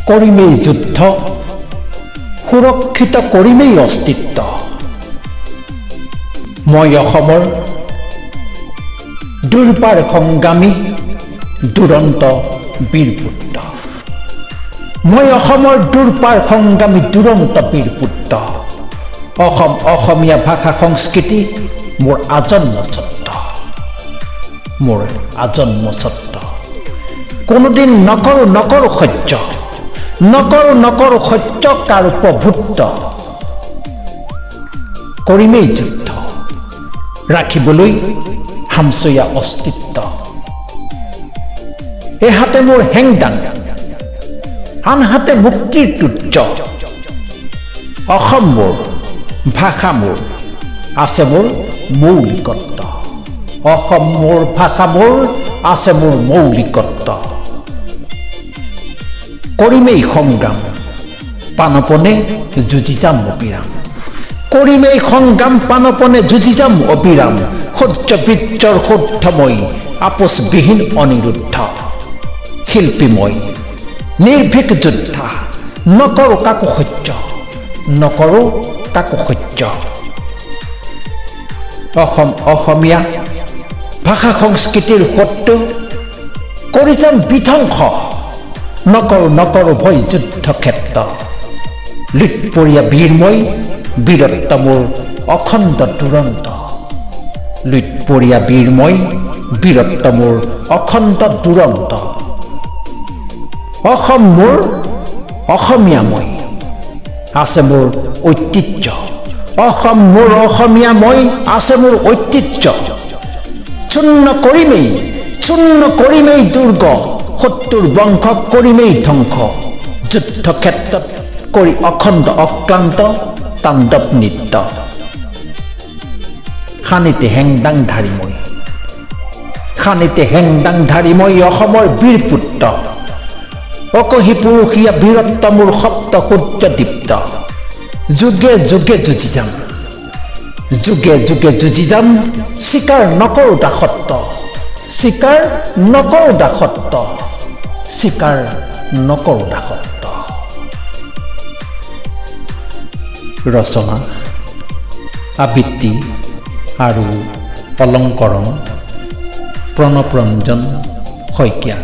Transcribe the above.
কৰিমেই যুদ্ধ, সুৰক্ষিত কৰিমেই অস্তিত্ব। মই অসমৰ দুৰ্বাৰ সংগ্ৰামী দুৰন্ত বীৰপুত্ৰ। মই অসমৰ দুৰ্বাৰ সংগ্ৰামী দুৰন্ত বীৰপুত্ৰ। অসম অসমীয়া ভাষা সংস্কৃতি মোৰ আজন্ম সত্য, মোৰ আজন্ম সত্য। কোনোদিন নকৰো সহ্য, নকৰো সহ্য কাৰো প্ৰভুত্ব। কৰিমেই যুদ্ধ, ৰাখিবলৈ হামচৈয়া অস্তিত্ব। এহাতে মোৰ হেংদাং, আনহাতে মুক্তিৰ তুৰ্য। অসম মোৰ, ভাষা মোৰ, আছে মোৰ মৌলিকত্ব। অসম মোৰ, ভাষা মোৰ, আছে মোৰ মৌলিকত্ব। কৰিমেই সংগ্ৰাম, প্ৰাণপণে যুঁজি যাম অবিৰাম। কৰিমেই সংগ্ৰাম, প্ৰাণপণে যুঁজি যাম অবিৰাম। সহ্য বীৰ্যৰ শুদ্ধময়, আপোচবিহীন অনিৰুদ্ধ। শিল্পী মই, নিৰ্ভীক যোদ্ধা, নকৰো কাকো সহ্য, নকৰো কাকো সহ্য। অসম অসমীয়া ভাষা সংস্কৃতিৰ শত্ৰু, কৰি যাম বিধ্বংস। নকৰো ভয় যুদ্ধ ক্ষেত্ৰ। লুইতপৰীয়া বীৰ মই, বীৰত্ব মোৰ অখণ্ড দুৰন্ত। লুইতপৰীয়া বীৰ মই, বীৰত্ব মোৰ অখণ্ড দুৰন্ত। অসম মোৰ, অসমীয়া মই, আছে মোৰ ঐতিহ্য। অসম মোৰ, অসমীয়া মই, আছে মোৰ ঐতিহ্য। চূৰ্ণ কৰিমেই দুৰ্গ, শত্ৰুৰ বংশ কৰিমেই ধ্বংস। যুদ্ধ ক্ষেত্ৰত কৰি অখণ্ড অক্লান্ত তাণ্ডৱ নৃত্য। খানিতে হেংদাং ধাৰি মই, অসমৰ বীৰপুত্ৰ। অকহি পুৰুষীয়া বীৰত্ব মোৰ সপ্ত সূৰ্য দীপ্ত। যুগে যুগে যুঁজি যাম, স্বীকাৰ নকৰো দাসত্ব। স্বীকাৰ নকৰো দাসত্ব। ৰচনা, আবৃত্তি আৰু অলংকৰণ প্ৰণৱ ৰঞ্জন শইকীয়া।